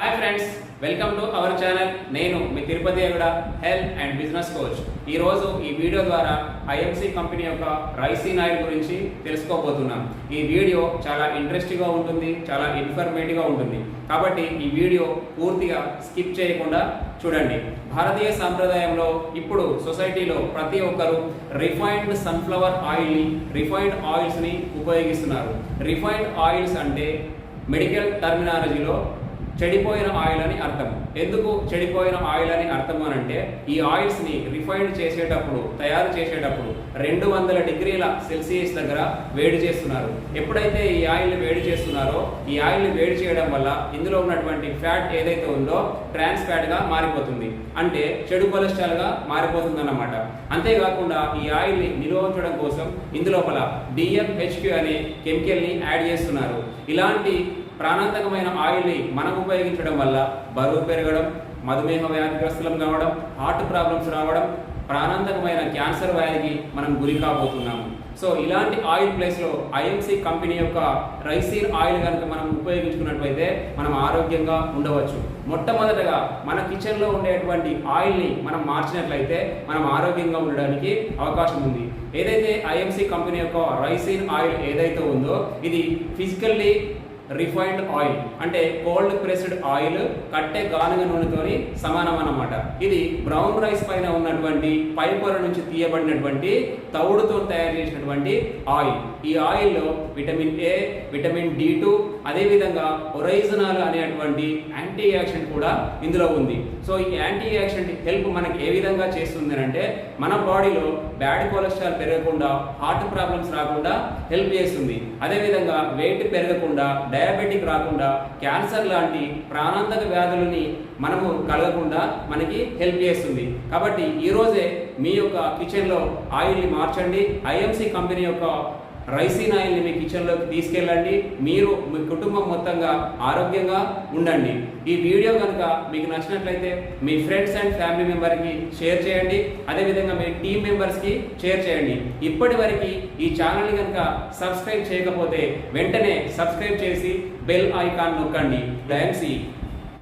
Hi friends, welcome to our channel. నేను మీ Tirupati Agada health and business coach. ఈరోజు ఈ వీడియో ద్వారా ఐఎంసీ కంపెనీ యొక్క రైసిన్ ఆయిల్ గురించి తెలుసుకోబోతున్నాం. ఈ వీడియో చాలా ఇంట్రెస్టింగ్గా ఉంటుంది, చాలా ఇన్ఫర్మేటివ్గా ఉంటుంది. కాబట్టి ఈ వీడియో పూర్తిగా స్కిప్ చేయకుండా చూడండి. భారతీయ సాంప్రదాయంలో ఇప్పుడు సొసైటీలో ప్రతి ఒక్కరు రిఫైన్డ్ సన్ఫ్లవర్ ఆయిల్ని, రిఫైన్డ్ ఆయిల్స్ని ఉపయోగిస్తున్నారు. రిఫైన్డ్ ఆయిల్స్ అంటే మెడికల్ టర్మినాలజీలో చెడిపోయిన ఆయిల్ అని అర్థం. ఎందుకు చెడిపోయిన ఆయిల్ అని అర్థం అనంటే, ఈ ఆయిల్స్ని రిఫైండ్ చేసేటప్పుడు, తయారు చేసేటప్పుడు 200 డిగ్రీల సెల్సియస్ దగ్గర వేడి చేస్తున్నారు. ఎప్పుడైతే ఈ ఆయిల్ని వేడి చేస్తున్నారో, ఈ ఆయిల్ని వేడి చేయడం వల్ల ఇందులో ఉన్నటువంటి ఫ్యాట్ ఏదైతే ఉందో ట్రాన్స్ ఫ్యాట్గా మారిపోతుంది, అంటే చెడు కొలెస్ట్రాల్గా మారిపోతుంది అన్నమాట. అంతేకాకుండా ఈ ఆయిల్ని నిల్వ ఉంచడం కోసం ఇందులోపల DMHQ అనే కెమికల్ని యాడ్ చేస్తున్నారు. ఇలాంటి ప్రాణాంతకమైన ఆయిల్ని మనం ఉపయోగించడం వల్ల బరువు పెరగడం, మధుమేహ వ్యాధిగ్రస్తులం కావడం, హార్ట్ ప్రాబ్లమ్స్ రావడం, ప్రాణాంతకమైన క్యాన్సర్ వ్యాధికి మనం గురి కాబోతున్నాము. సో ఇలాంటి ఆయిల్ ప్లేస్లో ఐఎంసీ కంపెనీ యొక్క రైసిన్ ఆయిల్ కనుక మనం ఉపయోగించుకున్నట్లయితే మనం ఆరోగ్యంగా ఉండవచ్చు. మొట్టమొదటగా మన కిచెన్లో ఉండేటువంటి ఆయిల్ని మనం మార్చినట్లయితే మనం ఆరోగ్యంగా ఉండడానికి అవకాశం ఉంది. ఏదైతే ఐఎంసీ కంపెనీ యొక్క రైసిన్ ఆయిల్ ఏదైతే ఉందో, ఇది ఫిజికల్లీ రిఫైన్డ్ ఆయిల్, అంటే కోల్డ్ ప్రెస్డ్ ఆయిల్ కట్టె గానుగ నూనెతోని సమానం అన్నమాట. ఇది బ్రౌన్ రైస్ పైన ఉన్నటువంటి పైపొర నుంచి తీయబడినటువంటి తవుడుతో తయారు చేసినటువంటి ఆయిల్. ఈ ఆయిల్లో విటమిన్ A, విటమిన్ D2, అదేవిధంగా ఒరైజనాల్ అనేటువంటి యాంటీ యాక్సిడెంట్ కూడా ఇందులో ఉంది. సో ఈ యాంటీ యాక్సిడెంట్ హెల్ప్ మనకి ఏ విధంగా చేస్తుంది అంటే, మన బాడీలో బ్యాడ్ కొలెస్ట్రాల్ పెరగకుండా, హార్ట్ ప్రాబ్లమ్స్ రాకుండా హెల్ప్ చేస్తుంది. అదేవిధంగా వెయిట్ పెరగకుండా, డయాబెటిక్ రాకుండా, క్యాన్సర్ లాంటి ప్రాణాంతక వ్యాధులని మనము కలగకుండా మనకి హెల్ప్ చేస్తుంది. కాబట్టి ఈరోజే మీ యొక్క కిచెన్లో ఆయిల్ని మార్చండి. ఐఎంసీ కంపెనీ యొక్క రైసిన్ ఆయిల్ని మీ కిచెన్లోకి తీసుకెళ్ళండి. మీరు మీ కుటుంబం మొత్తంగా ఆరోగ్యంగా ఉండండి. ఈ వీడియో కనుక మీకు నచ్చినట్లయితే మీ ఫ్రెండ్స్ అండ్ ఫ్యామిలీ మెంబర్కి షేర్ చేయండి. అదేవిధంగా మీ టీమ్ మెంబర్స్కి షేర్ చేయండి. ఇప్పటి వరకు ఈ ఛానల్ని కనుక సబ్స్క్రైబ్ చేయకపోతే వెంటనే సబ్స్క్రైబ్ చేసి బెల్ ఐకాన్ నొక్కండి. ఐఎంసీ